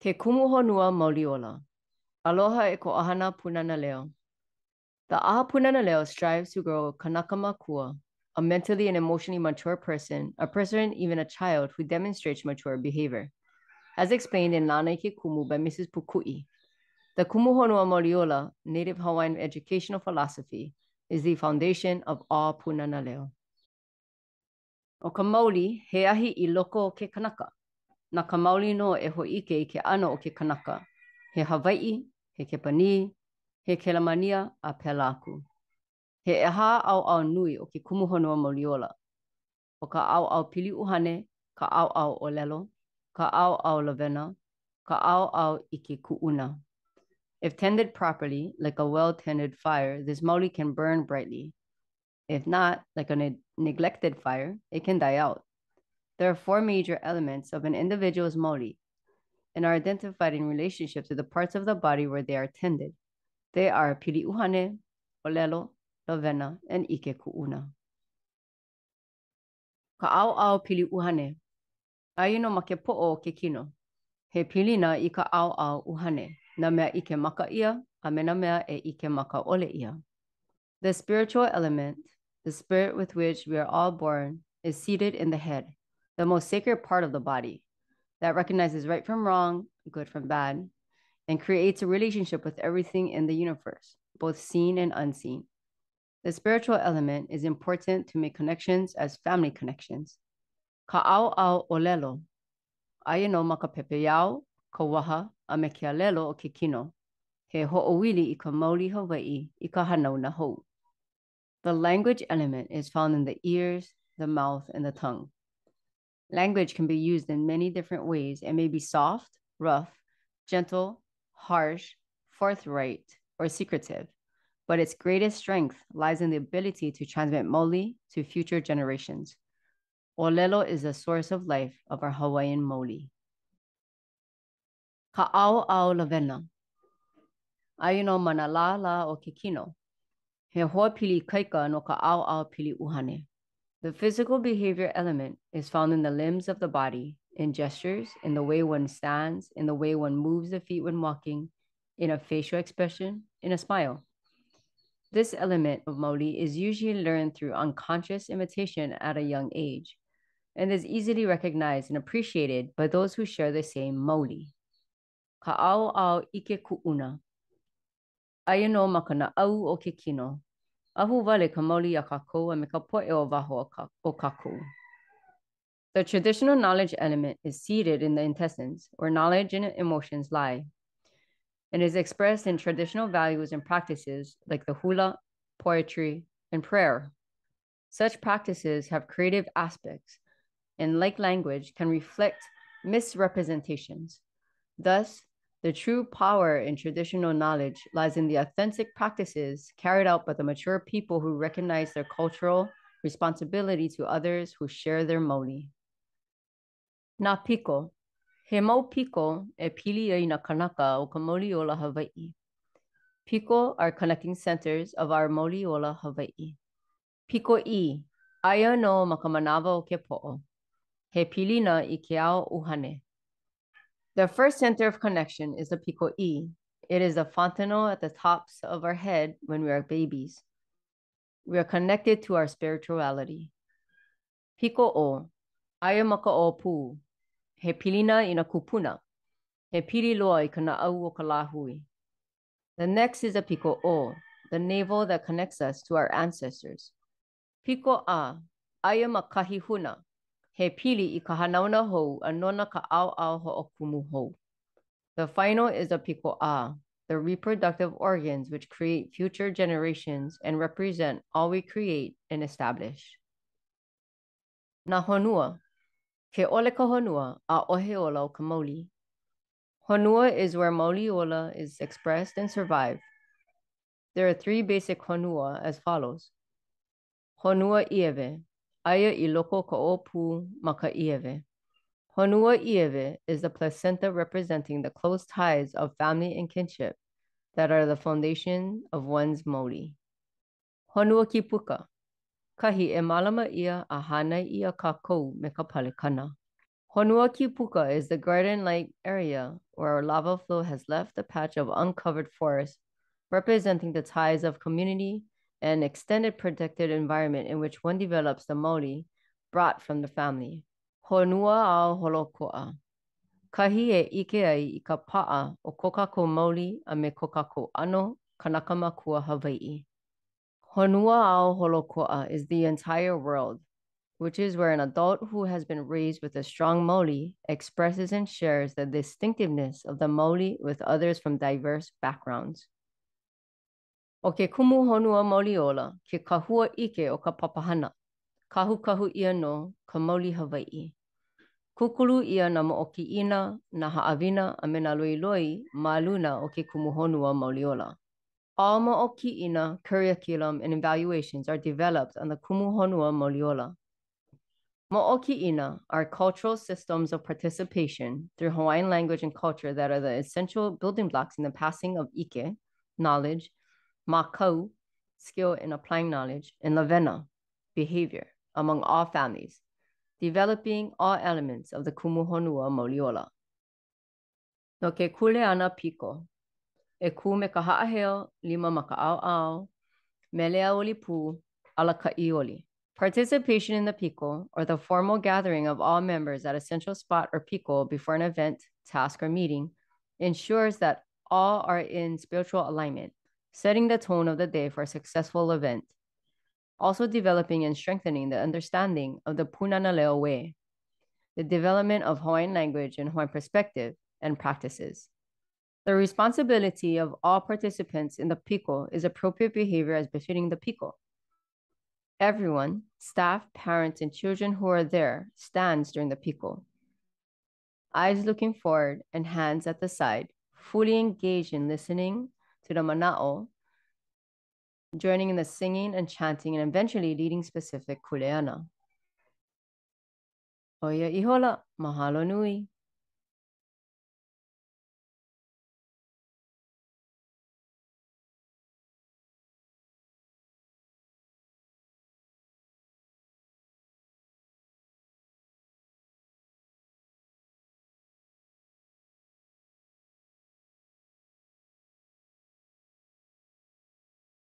Ke Kumu Honua Mauli Ola. Aloha e ko ʻahana Pūnana Leo. The ʻaha Pūnana Leo strives to grow kanaka makua, a mentally and emotionally mature person, even a child who demonstrates mature behavior. As explained in Nana Ike Kumu by Mrs. Pukui, the Kumu Honua Mauli Ola, native Hawaiian educational philosophy, is the foundation of all Pūnana Leo. O ka mauli, he ahi I loko o ke kanaka. Na ka mauli no e hoʻike I ke ʻano o ke kanaka. He Hawaiʻi, he Kepani, he Kelamania, a pēlā aku. He ʻeha ʻaoʻao nui o ke Kumu Honua Mauli Ola. O ka ʻaoʻao pili uhane, ka ʻaoʻao ʻolelo, ka ʻaoʻao lawena, ka ʻaoʻao ʻike kuʻuna. If tended properly, like a well-tended fire, this mauli can burn brightly. If not, like a neglected fire, it can die out. There are 4 major elements of an individual's mauli and are identified in relationship to the parts of the body where they are tended. They are pili uhane, ʻolelo, lawena, and ʻike kuʻuna. Ka ʻaoʻao pili uhane. Aia no ma ke poʻo o ke kino. He pilina I ka ʻaoʻao uhane, na mea ʻike maka ia, a me na mea e ʻike maka ʻole ia. The spiritual element, the spirit with which we are all born, is seated in the head, the most sacred part of the body, that recognizes right from wrong, good from bad, and creates a relationship with everything in the universe, both seen and unseen. The spiritual element is important to make connections as family connections. Ka ʻaoʻao ʻolelo, aia no ma ka pepeau, ka waha, a me ke alelo o ke kino. He hoʻowili I ka mauli Hawaiʻi I ka hanauna hou. The language element is found in the ears, the mouth, and the tongue. Language can be used in many different ways and may be soft, rough, gentle, harsh, forthright, or secretive, but its greatest strength lies in the ability to transmit mauli to future generations. ʻOlelo is the source of life of our Hawaiian mauli. Ka ʻaoʻao lawena. Aia no mana lā o ke kino. He hoa pili kaika no ka ʻaoʻao pili uhane. The physical behavior element is found in the limbs of the body, in gestures, in the way one stands, in the way one moves the feet when walking, in a facial expression, in a smile. This element of mauli is usually learned through unconscious imitation at a young age, and is easily recognized and appreciated by those who share the same mauli. Ka ʻaoʻao ʻike kuʻuna. Aia no ma ka naʻau o ke kino. Ahu wale ka mauli a kākou a me ka poʻe o waho o kākou. The traditional knowledge element is seated in the intestines, where knowledge and emotions lie, and is expressed in traditional values and practices like the hula, poetry, and prayer. Such practices have creative aspects, and like language, can reflect misrepresentations. Thus, the true power in traditional knowledge lies in the authentic practices carried out by the mature people who recognize their cultural responsibility to others who share their mauli. Na Piko. He mau Piko e pili ai na kanaka o ka Mauli Ola Hawaiʻi. Piko are connecting centers of our Mauli Ola Hawaiʻi. Piko I, aia no ma ka manawa o ke poʻo. He pilina I ke ao uhane. The first center of connection is the Piko I. It is the fontanel at the tops of our head when we are babies. We are connected to our spirituality. Piko O, aia maka o pū. He pilina I na kupuna. He pili loa I ka naʻau o ka lāhui. The next is the Piko O, the navel that connects us to our ancestors. Piko A, aia ma kahi huna. He pili I ka hanauna hou a nona ka ʻaoʻao hoʻokumu hou. The final is the Piko A, the reproductive organs which create future generations and represent all we create and establish. Na honua. Ke ole ka honua a ohe ola o ka mauli. Honua is where Mauli Ola is expressed and survived. There are 3 basic honua as follows. Honua Ieve, aia I loko ka ʻōpū ma ka Ieve. Honua Ieve is the placenta representing the close ties of family and kinship that are the foundation of one's mauli. Honua Kipuka, kahi e malama ia a hana ia kākou me ka palekana. Honua Kipuka is the garden-like area where lava flow has left a patch of uncovered forest, representing the ties of community and extended protected environment in which one develops the mauli brought from the family. Honua ao holoko'a. Kahi e ʻike ai I ka pa'a o ko kākou mauli a me ko kākou ʻano kanaka makua Hawaii. Honua ao holoko'a is the entire world, which is where an adult who has been raised with a strong mauli expresses and shares the distinctiveness of the mauli with others from diverse backgrounds. O ke Kumu Honua Mauli Ola, ke kahua ʻike o ka papahana, kahu ia no ka mauli Hawaii. Kukulu ia na moʻokiʻina, na Haʻawina, a me na loiloi ma luna o ke Kumu Honua Mauli Ola. All moʻokiʻina curriculum and evaluations are developed on the Kumu Honua Mauli Ola. Moʻokiʻina are cultural systems of participation through Hawaiian language and culture that are the essential building blocks in the passing of ʻike, knowledge, makau, skill in applying knowledge, and lavena, behavior, among all families, developing all elements of the Kumu Honua Mauli Ola. No ke Kuleana Piko, e ku me ka haʻaheo, lima ma ka ʻaoʻao, melea oli pū, ala ka ioli. Participation in the Piko, or the formal gathering of all members at a central spot or Piko before an event, task, or meeting, ensures that all are in spiritual alignment, setting the tone of the day for a successful event. Also developing and strengthening the understanding of the Pūnana Leo way, the development of Hawaiian language and Hawaiian perspective and practices. The responsibility of all participants in the Piko is appropriate behavior as befitting the Piko. Everyone, staff, parents, and children who are there stands during the Piko. Eyes looking forward and hands at the side, fully engaged in listening to the mana'o, joining in the singing and chanting, and eventually leading specific kuleana. Oia ihola, mahalo nui.